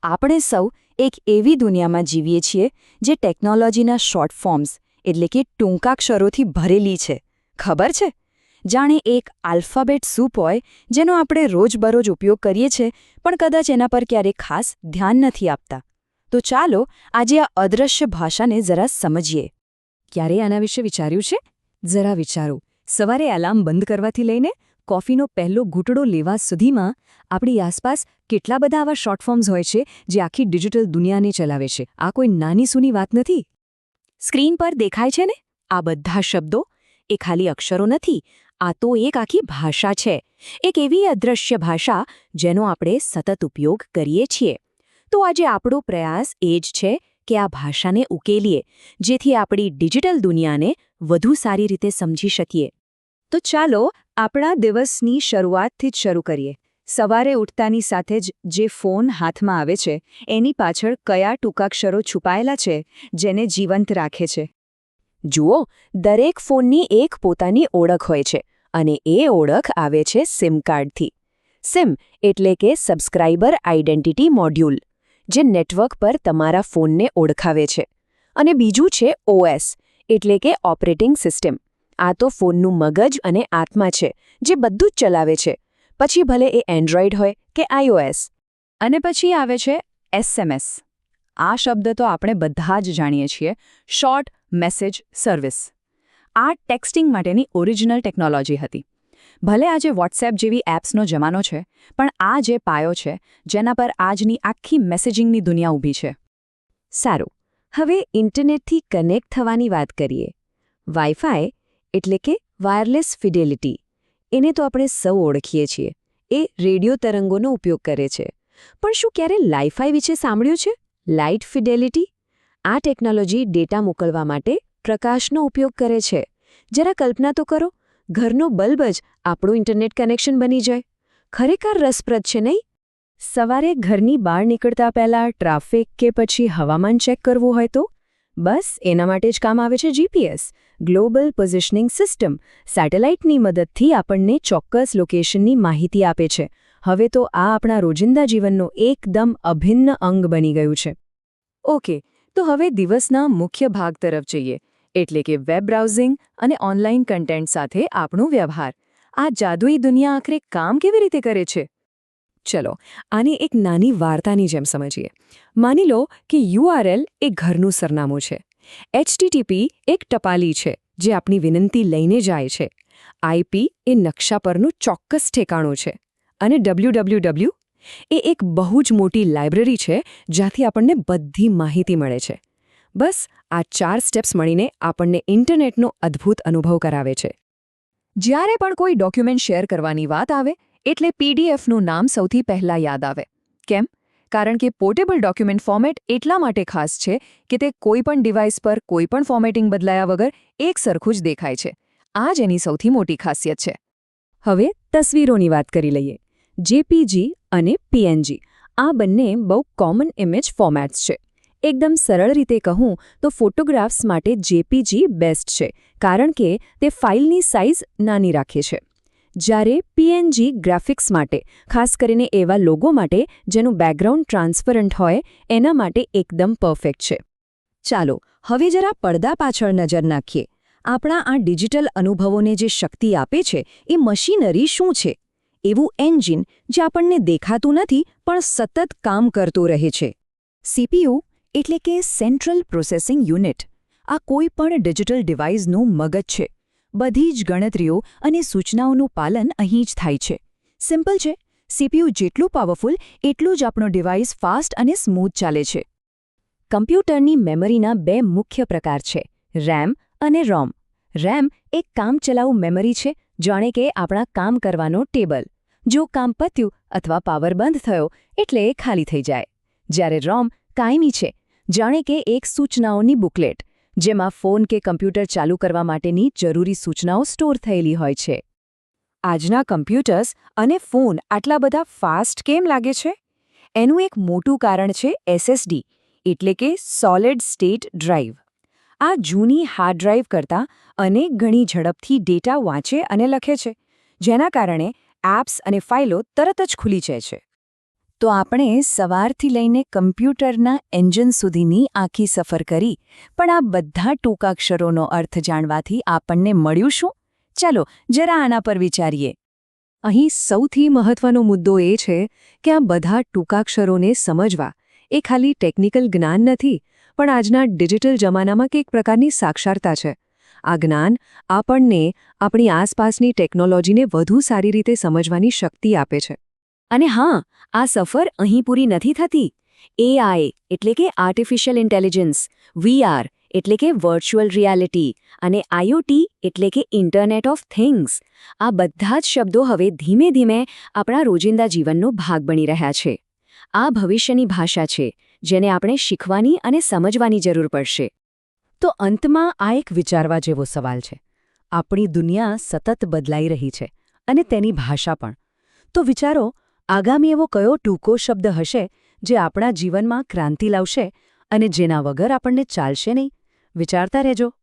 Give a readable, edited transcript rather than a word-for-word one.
આપણે સૌ એક એવી દુનિયામાં જીવીએ છીએ જે ટેકનોલોજીના શોર્ટ ફોર્મ્સ એટલે કે ટૂંકાક્ષરોથી ભરેલી છે. ખબર છે? જાણે એક આલ્ફાબેટ સૂપ હોય જેનો આપણે રોજબરોજ ઉપયોગ કરીએ છીએ પણ કદાચ એના પર ક્યારેક ખાસ ધ્યાન નથી આપતા. તો ચાલો આજે આ અદૃશ્ય ભાષાને જરા સમજીએ. ક્યારે આના વિશે વિચાર્યું છે? જરા વિચારો. સવારે એલાર્મ બંધ કરવાથી લઈને કોફીનો પહેલો ઘૂંટડો લેવા સુધીમાં આપણી આસપાસ કેટલા બધા આવા શોર્ટ ફોર્મ્સ હોય છે જે આખી ડિજિટલ દુનિયાને ચલાવે છે. આ કોઈ નાની સૂની વાત નથી. સ્ક્રીન પર દેખાય છે ને આ બધા શબ્દો? એ ખાલી અક્ષરો નથી, આ તો એક આખી ભાષા છે. એક એવી અદૃશ્ય ભાષા જેનો આપણે સતત ઉપયોગ કરીએ છીએ. તો આજે આપણો પ્રયાસ એ જ છે કે આ ભાષાને ઉકેલીએ, જેથી આપણી ડિજિટલ દુનિયાને વધુ સારી રીતે સમજી શકીએ. તો ચાલો આપણા દિવસની શરૂઆતથી જ શરૂ કરીએ. સવારે ઉઠતાની સાથે જ જે ફોન હાથમાં આવે છે એની પાછળ કયા ટૂંકાક્ષરો છુપાયેલા છે જેને જીવંત રાખે છે? જુઓ, દરેક ફોનની એક પોતાની ઓળખ હોય છે અને એ ઓળખ આવે છે સિમ કાર્ડથી. સિમ એટલે કે સબસ્ક્રાઇબર આઇડેન્ટિટી મોડ્યુલ, જે નેટવર્ક પર તમારા ફોનને ઓળખાવે છે. અને બીજું છે OS એટલે કે ઓપરેટિંગ સિસ્ટમ. આ તો ફોનનું મગજ અને આત્મા છે જે બધું જ ચલાવે છે, પછી ભલે એ એન્ડ્રોઇડ હોય કે iOS. અને પછી આવે છે SMS. આ શબ્દ તો આપણે બધા જ જાણીએ છીએ, શોર્ટ મેસેજ સર્વિસ. આ ટેક્સ્ટિંગ માટેની ઓરિજિનલ ટેકનોલોજી હતી. ભલે આજે વોટ્સએપ જેવી એપ્સનો જમાનો છે, પણ આ જે પાયો છે જેના પર આજની આખી મેસેજિંગની દુનિયા ઊભી છે. સારું, હવે ઇન્ટરનેટથી કનેક્ટ થવાની વાત કરીએ. વાઇફાઈ એટલે કે વાયરલેસ ફિડેલિટી, એને તો આપણે સૌ ઓળખીએ છીએ. એ રેડિયો તરંગોનો ઉપયોગ કરે છે. પણ શું ક્યારે લાઇફાઈ વિશે સાંભળ્યું છે? Light fidelity? આ ટેકનોલોજી ડેટા મોકલવા માટે પ્રકાશનો ઉપયોગ કરે છે. જરા કલ્પના તો કરો, ઘરનો બલ્બ જ આપણું ઇન્ટરનેટ કનેક્શન બની જાય. ખરેખર રસપ્રદ છે નહીં? સવારે ઘરની બહાર નીકળતા પહેલાં ટ્રાફિક કે પછી હવામાન ચેક કરવું હોય તો બસ એના માટે જ કામ આવે છે GPS, ગ્લોબલ પોઝિશનિંગ સિસ્ટમ. સેટેલાઇટની મદદથી આપણને ચોક્કસ લોકેશનની માહિતી આપે છે. હવે તો આ આપણા રોજિંદા જીવનનો એકદમ અભિન્ન અંગ બની ગયું છે. ઓકે, તો હવે દિવસના મુખ્ય ભાગ તરફ જઈએ, એટલે કે વેબ બ્રાઉઝિંગ અને ઓનલાઈન કન્ટેન્ટ સાથે આપણો વ્યવહાર. આ જાદુઈ દુનિયા આખરે કામ કેવી રીતે કરે છે? ચલો, આને એક નાની વાર્તાની જેમ સમજીએ. માની લો કે URL એ ઘરનું સરનામું છે. HTTP એક ટપાલી છે જે આપણી વિનંતી લઈને જાય છે. IP એ નકશા પરનું ચોક્કસ ઠેકાણું છે. અને www એ એક બહુ જ મોટી લાઇબ્રેરી છે જ્યાંથી આપણને બધી માહિતી મળે છે. બસ આ 4 સ્ટેપ્સ મળીને આપણને ઇન્ટરનેટનો અદ્ભુત અનુભવ કરાવે છે. જ્યારે પણ કોઈ ડોક્યુમેન્ટ શેર કરવાની વાત આવે એટલે PDFનું નામ સૌથી પહેલાં યાદ આવે. કેમ? કારણ કે પોર્ટેબલ ડોક્યુમેન્ટ ફોર્મેટ એટલા માટે ખાસ છે કે તે કોઈપણ ડિવાઇસ પર કોઈપણ ફોર્મેટિંગ બદલાયા વગર એક સરખું જ દેખાય છે. આ જ એની સૌથી મોટી ખાસિયત છે. હવે તસવીરોની વાત કરી લઈએ. JPG અને PNG આ બંને બહુ કોમન ઇમેજ ફોર્મેટ્સ છે. એકદમ સરળ રીતે કહું તો ફોટોગ્રાફ્સ માટે JPG બેસ્ટ છે, કારણ કે તે ફાઇલની સાઇઝ નાની રાખે છે. જ્યારે PNG ગ્રાફિક્સ માટે, ખાસ કરીને એવા લોગો માટે જેનું બેકગ્રાઉન્ડ ટ્રાન્સપરન્ટ હોય, એના માટે એકદમ પરફેક્ટ છે. ચાલો હવે જરા પડદા પાછળ નજર નાખીએ. આપણા આ ડિજિટલ અનુભવોને જે શક્તિ આપે છે એ મશીનરી શું છે? એવું એન્જિન જે આપણને દેખાતું નથી પણ સતત કામ કરતું રહે છે. CPU એટલે કે સેન્ટ્રલ પ્રોસેસિંગ યુનિટ. આ કોઈ પણ ડિજિટલ ડિવાઇસનું મગજ છે. બધી જ ગણતરીઓ અને સૂચનાઓનું પાલન અહીં જ થાય છે. સિમ્પલ છે, CPU જેટલું પાવરફુલ એટલું જ આપણો ડિવાઇસ ફાસ્ટ અને સ્મૂથ ચાલે છે. કમ્પ્યુટરની મેમરીના 2 મુખ્ય પ્રકાર છે, RAM અને ROM. RAM એક કામચલાઉ મેમરી છે, જાણે કે આપણા કામ કરવાનો ટેબલ. જો કામ પત્યું અથવા પાવર બંધ થયો એટલે એ ખાલી થઈ જાય. જ્યારે ROM કાયમી છે, જાણે કે એક સૂચનાઓની બુકલેટ, જેમાં ફોન કે કમ્પ્યુટર ચાલુ કરવા માટેની જરૂરી સૂચનાઓ સ્ટોર થયેલી હોય છે. આજના કમ્પ્યુટર્સ અને ફોન આટલા બધા ફાસ્ટ કેમ લાગે છે? એનું એક મોટું કારણ છે SSD એટલે કે સોલિડ સ્ટેટ ડ્રાઈવ. આ જૂની હાર્ડ ડ્રાઈવ કરતાં અનેક ગણી ઝડપથી ડેટા વાંચે અને લખે છે, જેના કારણે એપ્સ અને ફાઇલો તરત જ ખુલી જાય છે. તો આપણે સવારથી લઈને કમ્પ્યુટરના એન્જિન સુધીની આખી સફર કરી, પણ આ બધા ટૂંકાક્ષરોનો અર્થ જાણવાથી આપણને મળ્યું શું? ચાલો જરા આના પર વિચારીએ. અહીં સૌથી મહત્વનો મુદ્દો એ છે કે આ બધા ટૂંકાક્ષરોને સમજવા એ ખાલી ટેકનિકલ જ્ઞાન નથી, પણ આજના ડિજિટલ જમાનામાં એક પ્રકારની સાક્ષરતા છે. આ જ્ઞાન આપણને આપણી આસપાસની ટેકનોલોજીને વધુ સારી રીતે સમજવાની શક્તિ આપે છે. અને હા, આ સફર અહીં પૂરી નથી થતી. AI એટલે કે આર્ટિફિશિયલ ઇન્ટેલિજન્સ, VR એટલે કે વર્ચ્યુઅલ રિયાલિટી અને IoT એટલે કે ઇન્ટરનેટ ઓફ થિંગ્સ, આ બધા જ શબ્દો હવે ધીમે ધીમે આપણા રોજિંદા જીવનનો ભાગ બની રહ્યા છે. આ ભવિષ્યની ભાષા છે, જેને આપણે શીખવાની અને સમજવાની જરૂર પડશે. તો અંતમાં આ એક વિચારવા જેવો સવાલ છે. આપણી દુનિયા સતત બદલાઈ રહી છે, અને તેની ભાષા પણ. તો વિચારો, આગામી એવો કયો ટૂંકો શબ્દ હશે જે આપણા જીવનમાં ક્રાંતિ લાવશે અને જેના વગર આપણને ચાલશે નહીં? વિચારતા રહેજો.